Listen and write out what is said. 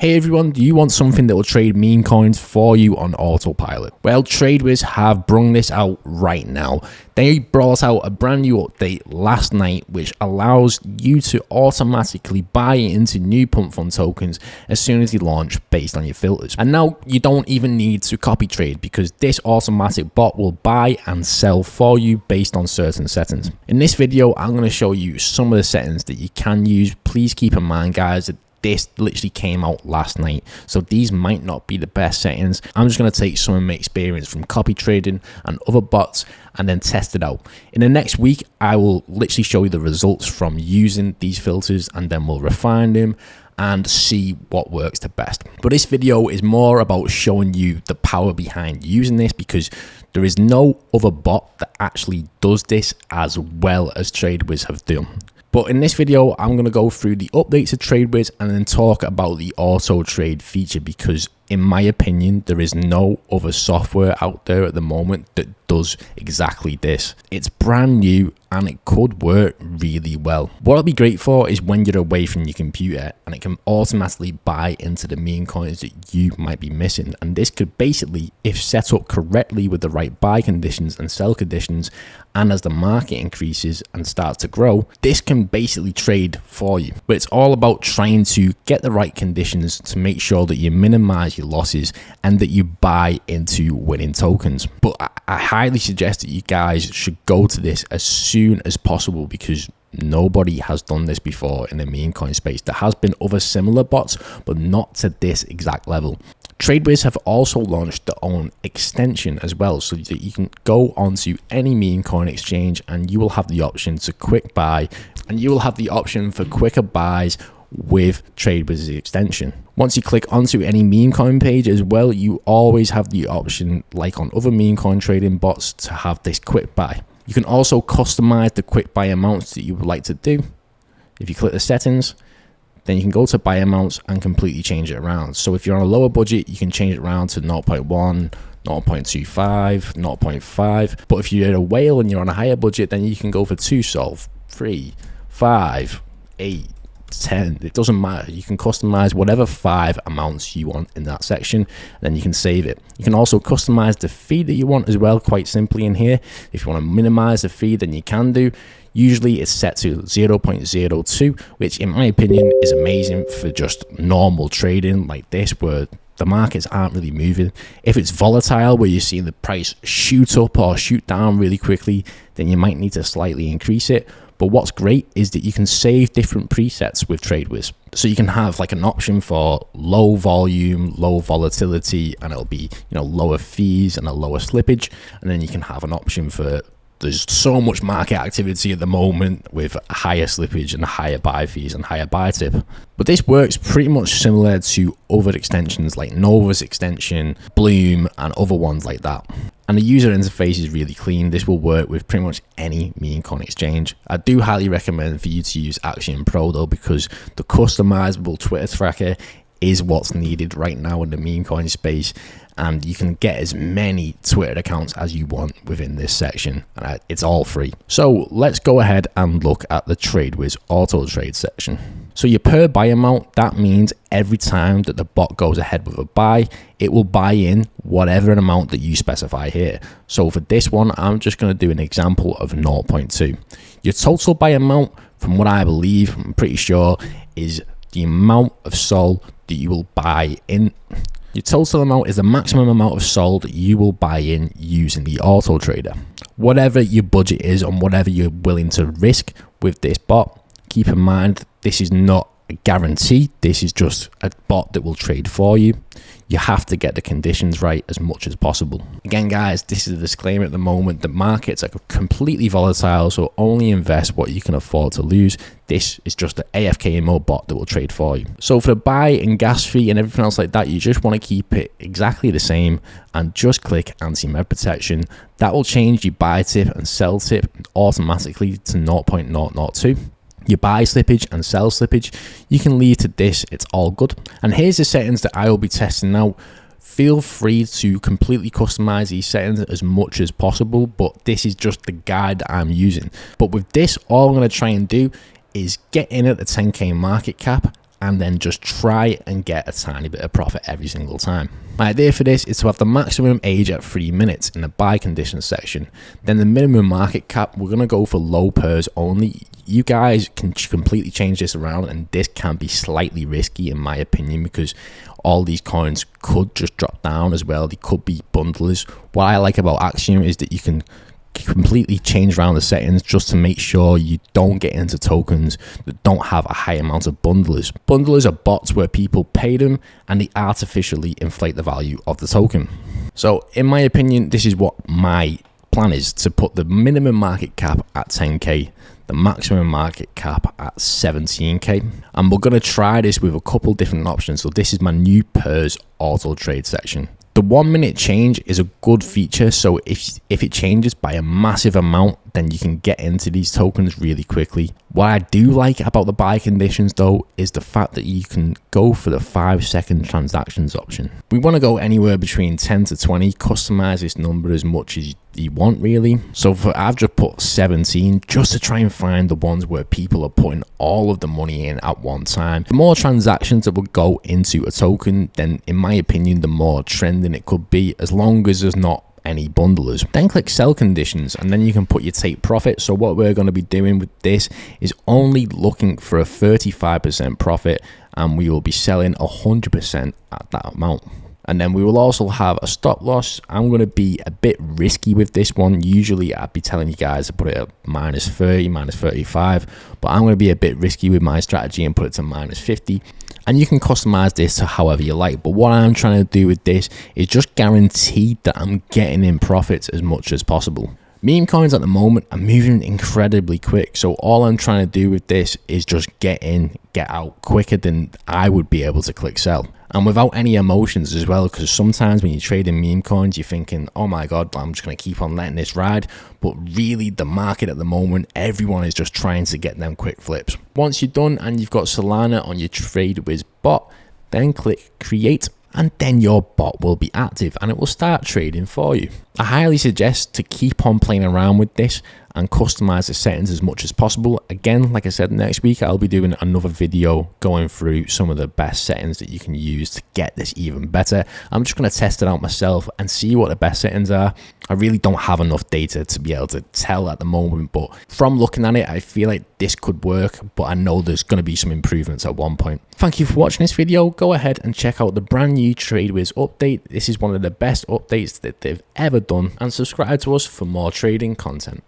Hey everyone, do you want something that will trade meme coins for you on autopilot? Well, TradeWiz have brung this out right now. They brought out a brand new update last night which allows you to automatically buy into new pump fund tokens as soon as they launch based on your filters. And now you don't even need to copy trade because this automatic bot will buy and sell for you based on certain settings. In this video, I'm going to show you some of the settings that you can use. Please keep in mind, guys, that this literally came out last night, so these might not be the best settings. I'm just going to take some of my experience from copy trading and other bots and then test it out. In the next week, I will literally show you the results from using these filters, and then we'll refine them and see what works the best. But this video is more about showing you the power behind using this, because there is no other bot that actually does this as well as TradeWiz have done. But in this video, I'm going to go through the updates to TradeWiz and then talk about the auto trade feature, because in my opinion, there is no other software out there at the moment that does exactly this. It's brand new and it could work really well. What it'll be great for is when you're away from your computer and it can automatically buy into the meme coins that you might be missing. And this could basically, if set up correctly with the right buy conditions and sell conditions, and as the market increases and starts to grow, this can basically trade for you. But it's all about trying to get the right conditions to make sure that you minimize your losses and that you buy into winning tokens. But I highly suggest that you guys should go to this as soon as possible, because nobody has done this before in the meme coin space. There has been other similar bots, but not to this exact level. TradeWiz have also launched their own extension as well, so that you can go onto any meme coin exchange and you will have the option to quick buy, and you will have the option for quicker buys with TradeWiz's extension. Once you click onto any meme coin page as well, you always have the option, like on other meme coin trading bots, to have this quick buy. You can also customize the quick buy amounts that you would like to do. If you click the settings, then you can go to buy amounts and completely change it around. So if you're on a lower budget, you can change it around to 0.1, 0.25, 0.5. But if you're a whale and you're on a higher budget, then you can go for 2 solve, 3, 5, 8, 10. It doesn't matter. You can customize whatever 5 amounts you want in that section, then you can save it. You can also customize the fee that you want as well, quite simply in here. If you want to minimize the fee, then you can do. Usually it's set to 0.02, which in my opinion is amazing for just normal trading like this, where the markets aren't really moving. If it's volatile, where you're seeing the price shoot up or shoot down really quickly, then you might need to slightly increase it. But what's great is that you can save different presets with TradeWiz. So you can have like an option for low volume, low volatility, and it'll be, lower fees and a lower slippage. And then you can have an option for, there's so much market activity at the moment with higher slippage and higher buy fees and higher buy tip. But this works pretty much similar to other extensions like Nova's extension, Bloom, and other ones like that. And the user interface is really clean. This will work with pretty much any meme coin exchange. I do highly recommend for you to use Action Pro though, because the customizable Twitter tracker is what's needed right now in the meme coin space, and you can get as many Twitter accounts as you want within this section, and it's all free. So let's go ahead and look at the TradeWiz auto trade section. So your per buy amount, that means every time that the bot goes ahead with a buy, it will buy in whatever amount that you specify here. So for this one, I'm just going to do an example of 0.2. Your total buy amount, from what I believe, I'm pretty sure, is the amount of SOL that you will buy in. Your total amount is the maximum amount of SOL that you will buy in using the auto trader. Whatever your budget is and whatever you're willing to risk with this bot, keep in mind this is not a guarantee. This is just a bot that will trade for you. You have to get the conditions right as much as possible. Again, guys, this is a disclaimer at the moment. The markets are completely volatile, so only invest what you can afford to lose. This is just the AFK mode bot that will trade for you. So for the buy and gas fee and everything else like that, you just want to keep it exactly the same and just click anti-med protection. That will change your buy tip and sell tip automatically to 0.002. Your buy slippage and sell slippage, you can leave to this, it's all good. And here's the settings that I will be testing out. Feel free to completely customize these settings as much as possible, but this is just the guide that I'm using. But with this, all I'm going to try and do is get in at the 10k market cap and then just try and get a tiny bit of profit every single time. My idea for this is to have the maximum age at 3 minutes in the buy conditions section. Then the minimum market cap, we're going to go for low pairs only. You guys can completely change this around, and this can be slightly risky in my opinion, because all these coins could just drop down as well. They could be bundlers. What I like about Axiom is that you can completely change around the settings just to make sure you don't get into tokens that don't have a high amount of bundlers. Bundlers are bots where people pay them and they artificially inflate the value of the token. So in my opinion, this is what my plan is: to put the minimum market cap at 10k, the maximum market cap at 17k, and we're going to try this with a couple different options. So this is my new pairs auto trade section. The 1 minute change is a good feature, so if it changes by a massive amount, then you can get into these tokens really quickly. What I do like about the buy conditions though is the fact that you can go for the 5-second transactions option. We want to go anywhere between 10 to 20, customize this number as much as you want really. So I've just put 17 just to try and find the ones where people are putting all of the money in at one time. The more transactions that will go into a token, then in my opinion the more trending it could be, as long as there's not any bundlers. Then click sell conditions, and then you can put your take profit. So what we're going to be doing with this is only looking for a 35% profit, and we will be selling 100% at that amount. And then we will also have a stop loss. I'm going to be a bit risky with this one. Usually I'd be telling you guys to put it at minus 30, minus 35, but I'm going to be a bit risky with my strategy and put it to minus 50. And you can customize this to however you like. But what I'm trying to do with this is just guarantee that I'm getting in profits as much as possible. Meme coins at the moment are moving incredibly quick. So all I'm trying to do with this is just get in, get out quicker than I would be able to click sell. And without any emotions as well, because sometimes when you're trading meme coins, you're thinking, oh my God, I'm just going to keep on letting this ride. But really the market at the moment, everyone is just trying to get them quick flips. Once you're done and you've got Solana on your TradeWiz bot, then click create, and then your bot will be active and it will start trading for you. I highly suggest to keep on playing around with this and customize the settings as much as possible. Again, like I said, next week I'll be doing another video going through some of the best settings that you can use to get this even better. I'm just going to test it out myself and see what the best settings are. I really don't have enough data to be able to tell at the moment, but from looking at it, I feel like this could work, but I know there's going to be some improvements at one point. Thank you for watching this video. Go ahead and check out the brand new TradeWiz update. This is one of the best updates that they've ever done, and subscribe to us for more trading content.